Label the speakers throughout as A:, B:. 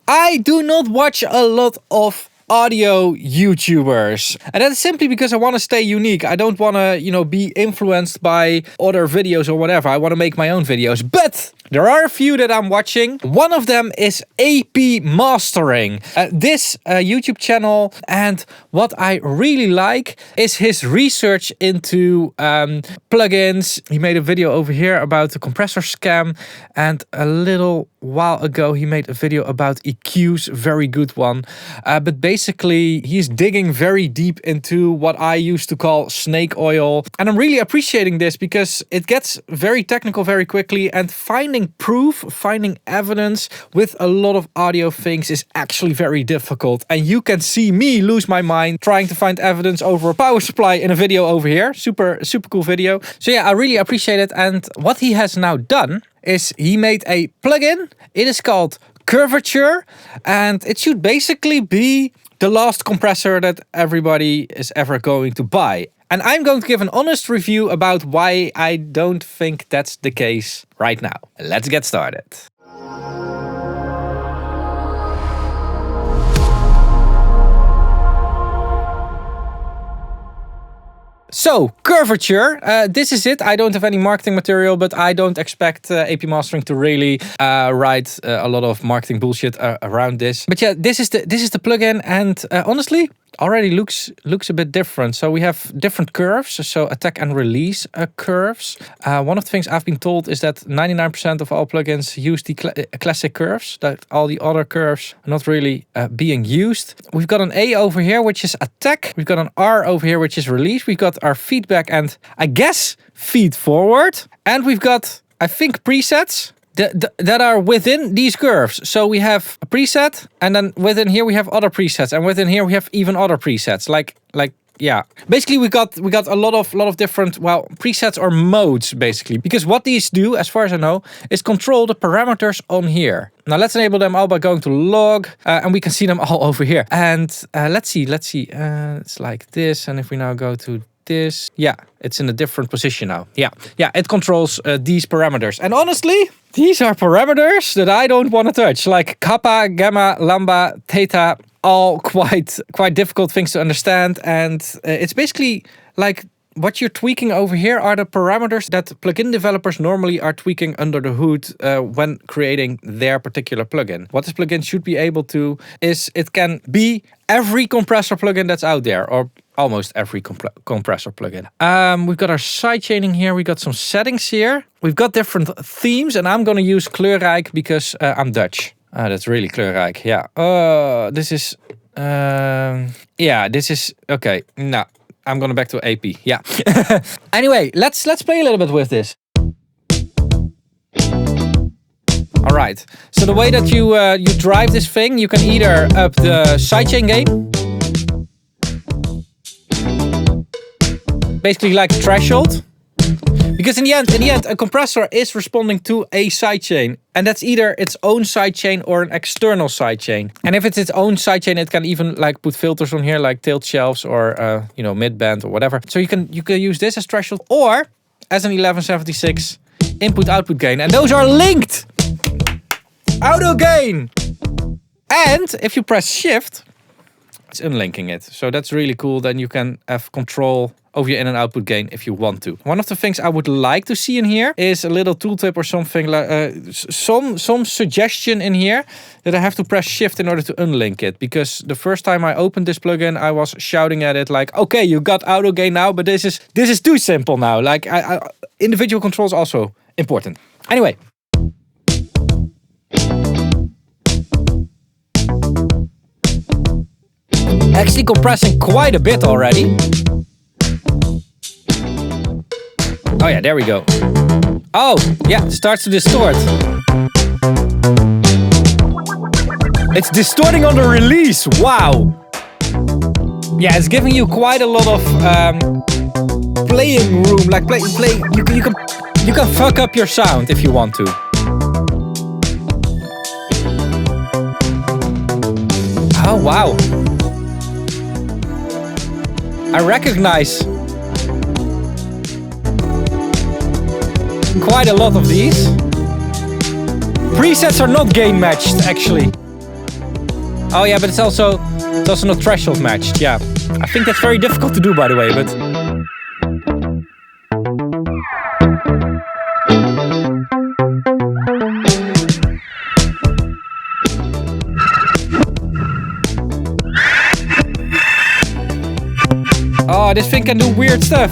A: I do not watch a lot of audio YouTubers, and that's simply because I want to stay unique. I don't want to, be influenced by other videos or whatever. I want to make my own videos, but there are a few that I'm watching. One of them is AP Mastering, this YouTube channel, and what I really like is his research into plugins. He made a video over here about the compressor scam, and a little while ago he made a video about EQs, very good one. But basically he's digging very deep into what I used to call snake oil, and I'm really appreciating this because it gets very technical very quickly, and finding proof, finding evidence with a lot of audio things is actually very difficult. And you can see me lose my mind trying to find evidence over a power supply in a video over here. Super cool video. So yeah, I really appreciate it. And what he has now done is he made a plugin. It is called Curvature, and it should basically be the last compressor that everybody is ever going to buy. And I'm going to give an honest review about why I don't think that's the case right now. Let's get started. So, Curvature, this is it. I don't have any marketing material, but I don't expect AP Mastering to really write a lot of marketing bullshit around this. But yeah, this is the plugin, and honestly, already looks a bit different. So we have different curves, so attack and release curves. One of the things I've been told is that 99% of all plugins use the classic curves, that all the other curves are not really being used. We've got an A over here, which is attack. We've got an R over here, which is release. We've got our feedback and, I guess, feed forward. And we've got, I think, presets that are within these curves. So we have a preset, and then within here we have other presets, and within here we have even other presets. Yeah, basically we got a lot of different, well, presets or modes, basically, because what these do, as far as I know, is control the parameters on here. Now let's enable them all by going to log, and we can see them all over here. And let's see, it's like this, and if we now go to this, yeah, it's in a different position now. Yeah, it controls these parameters, and honestly, these are parameters that I don't want to touch, like kappa, gamma, lambda, theta, all quite difficult things to understand. And it's basically like what you're tweaking over here are the parameters that plugin developers normally are tweaking under the hood when creating their particular plugin. What this plugin should be able to is it can be every compressor plugin that's out there, or almost every compressor plugin. We've got our sidechaining here. We got some settings here. We've got different themes, and I'm going to use kleurrijk because I'm Dutch. That's really kleurrijk. Yeah. This is okay. No, I'm going back to AP. Yeah. Anyway, let's play a little bit with this. All right. So the way that you drive this thing, you can either up the sidechain gain, basically like a threshold, because in the end, a compressor is responding to a sidechain, and that's either its own sidechain or an external sidechain. And if it's its own sidechain, it can even like put filters on here, like tilt shelves or mid-band or whatever. So you can use this as threshold or as an 1176 input-output gain, and those are linked. Auto gain, and if you press shift, it's unlinking it. So that's really cool. Then you can have control over your in and output gain if you want to. One of the things I would like to see in here is a little tooltip or something, like some suggestion in here that I have to press shift in order to unlink it. Because the first time I opened this plugin, I was shouting at it like, okay, you got auto gain now, but this is too simple now. Like individual control is also important. Anyway. Actually compressing quite a bit already. Oh yeah, there we go. Oh, yeah, it starts to distort. It's distorting on the release, wow. Yeah, it's giving you quite a lot of playing room, like play. You can fuck up your sound if you want to. Oh, wow. I recognize quite a lot of these. Presets are not gain matched, actually. Oh yeah, but it's also not threshold matched. Yeah, I think that's very difficult to do, by the way. But oh, this thing can do weird stuff.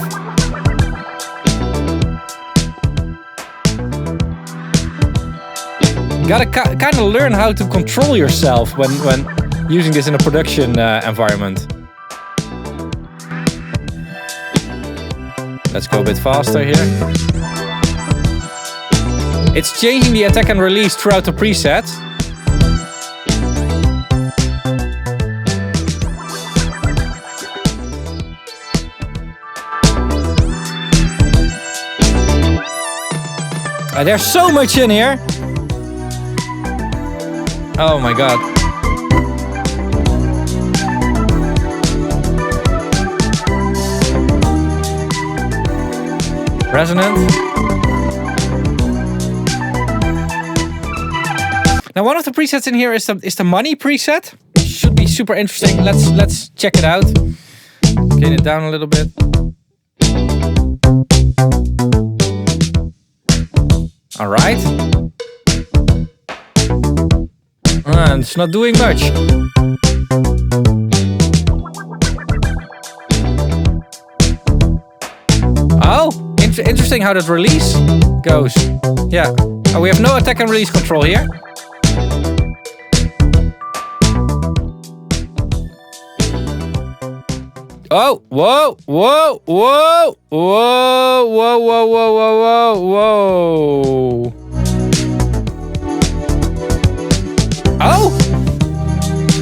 A: Gotta kind of learn how to control yourself when using this in a production environment. Let's go a bit faster here. It's changing the attack and release throughout the preset. There's so much in here. Oh my god. Resonant. Now one of the presets in here is the money preset. Should be super interesting. Let's check it out. Gain it down a little bit. All right. And it's not doing much. Oh, interesting how that release goes. Yeah. Oh, we have no attack and release control here. Oh, whoa, whoa, whoa, whoa, whoa, whoa, whoa, whoa, whoa. Oh!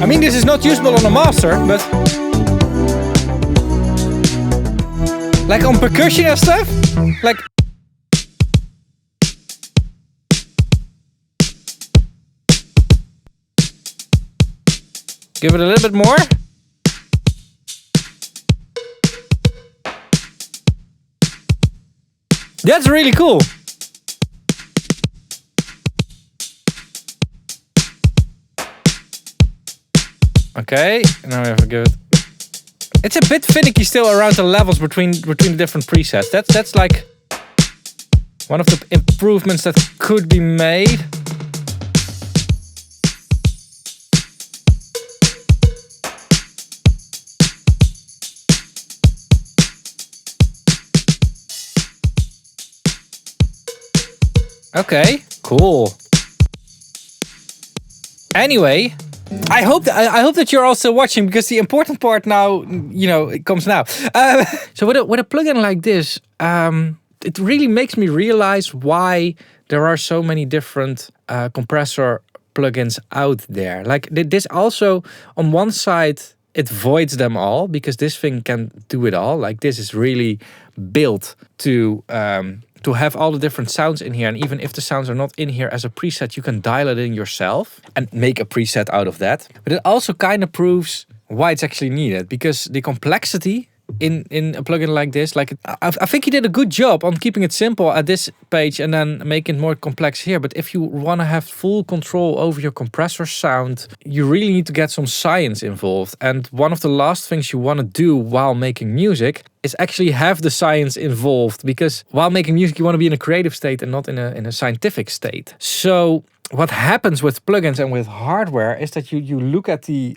A: I mean, this is not usable on a master, but... like on percussion and stuff? Like... give it a little bit more. That's really cool. Okay, now we have to give it. It's a bit finicky still around the levels between the different presets. That's like one of the improvements that could be made. Okay, cool. Anyway, I hope that you're also watching, because the important part now, you know, it comes now. So with a plugin like this, it really makes me realize why there are so many different compressor plugins out there. Like this also, on one side, it voids them all, because this thing can do it all. Like this is really built to have all the different sounds in here. And even if the sounds are not in here as a preset, you can dial it in yourself and make a preset out of that. But it also kind of proves why it's actually needed, because the complexity in a plugin like this, like I think he did a good job on keeping it simple at this page and then making it more complex here. But if you want to have full control over your compressor sound, you really need to get some science involved. And one of the last things you want to do while making music is actually have the science involved, because while making music you want to be in a creative state and not in a scientific state. So what happens with plugins and with hardware is that you look at the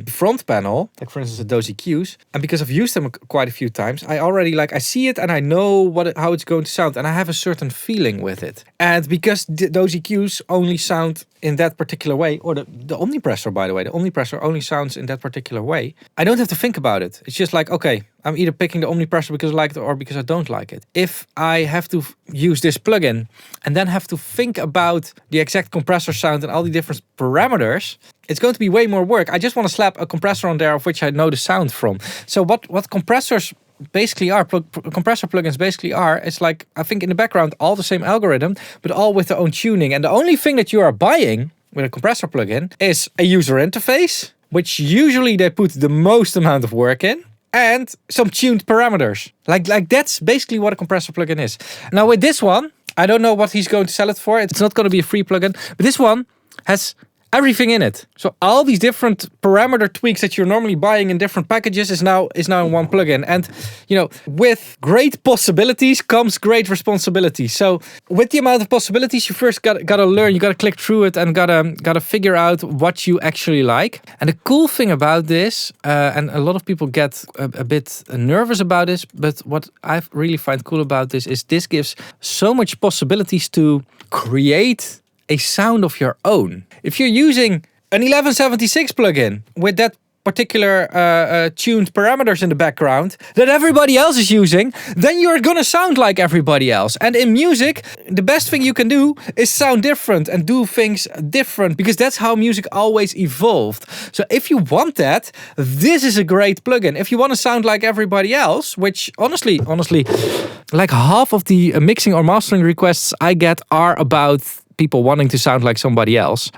A: front panel, like for instance those EQs, and because I've used them quite a few times, I already I see it and I know how it's going to sound, and I have a certain feeling with it. And because those EQs only sound in that particular way, or the omnipressor, by the way, the omnipressor only sounds in that particular way, I don't have to think about it. It's just like, okay, I'm either picking the omnipressor because I like it or because I don't like it. If I have to use this plugin and then have to think about the exact compressor sound and all the different parameters, it's going to be way more work. I just want to slap a compressor on there of which I know the sound from. So what compressors basically are, compressor plugins basically are, it's like, I think in the background, all the same algorithm, but all with their own tuning. And the only thing that you are buying with a compressor plugin is a user interface, which usually they put the most amount of work in, and some tuned parameters. Like that's basically what a compressor plugin is. Now with this one, I don't know what he's going to sell it for. It's not going to be a free plugin, but this one has everything in it. So all these different parameter tweaks that you're normally buying in different packages is now in one plugin. And you know, with great possibilities comes great responsibility. So with the amount of possibilities, you first gotta learn. You gotta click through it and gotta figure out what you actually like. And the cool thing about this, and a lot of people get a bit nervous about this, but what I really find cool about this gives so much possibilities to create a sound of your own. If you're using an 1176 plugin with that particular tuned parameters in the background that everybody else is using, then you're gonna sound like everybody else. And in music, the best thing you can do is sound different and do things different, because that's how music always evolved. So if you want that, this is a great plugin. If you want to sound like everybody else, which honestly, like half of the mixing or mastering requests I get are about people wanting to sound like somebody else.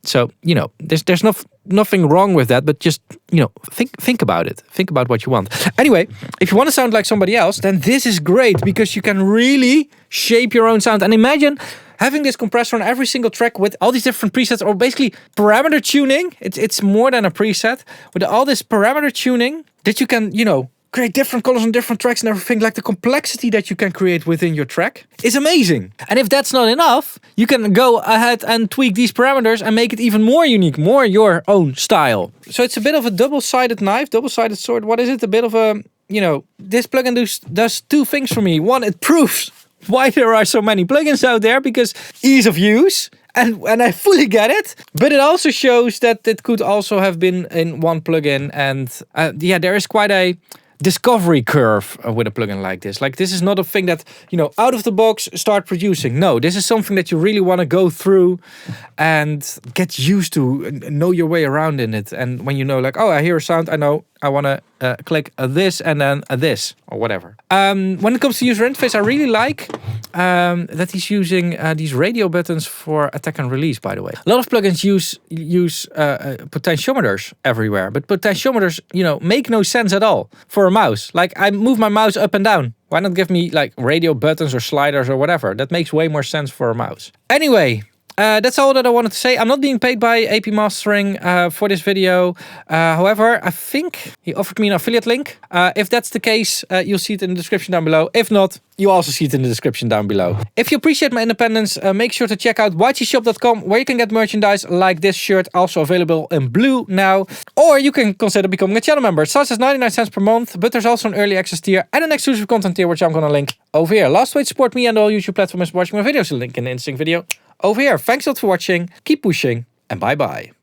A: So, you know, there's nothing wrong with that, but just, you know, think about it. Think about what you want. Anyway, if you want to sound like somebody else, then this is great because you can really shape your own sound. And imagine having this compressor on every single track with all these different presets, or basically parameter tuning. It's more than a preset. With all this parameter tuning that you can, you know, create different colors on different tracks and everything. Like the complexity that you can create within your track is amazing. And if that's not enough, you can go ahead and tweak these parameters and make it even more unique, more your own style. So it's a bit of a double-sided knife, double-sided sword. What is it? A bit of a, you know, this plugin does two things for me. One, it proves why there are so many plugins out there, because ease of use. And I fully get it, but it also shows that it could also have been in one plugin. And yeah, there is quite a discovery curve with a plugin like this. Like, this is not a thing that, you know, out of the box start producing. No, this is something that you really want to go through and get used to, know your way around in it. And when you know, like, oh, I hear a sound, I know I want to click this and then this or whatever. When it comes to user interface, I really like that he's using these radio buttons for attack and release, by the way. A lot of plugins use potentiometers everywhere, but potentiometers, you know, make no sense at all for a mouse. Like, I move my mouse up and down. Why not give me like radio buttons or sliders or whatever? That makes way more sense for a mouse. Anyway, that's all that I wanted to say. I'm not being paid by AP Mastering for this video. However, I think he offered me an affiliate link. If that's the case, you'll see it in the description down below. If not, you also see it in the description down below. If you appreciate my independence, make sure to check out ytshop.com, where you can get merchandise like this shirt, also available in blue now. Or you can consider becoming a channel member. It starts at 99 cents per month, but there's also an early access tier and an exclusive content tier, which I'm going to link over here. Last way to support me and all YouTube platforms watching my videos, the link in the interesting video over here. Thanks a lot for watching, keep pushing, and bye bye.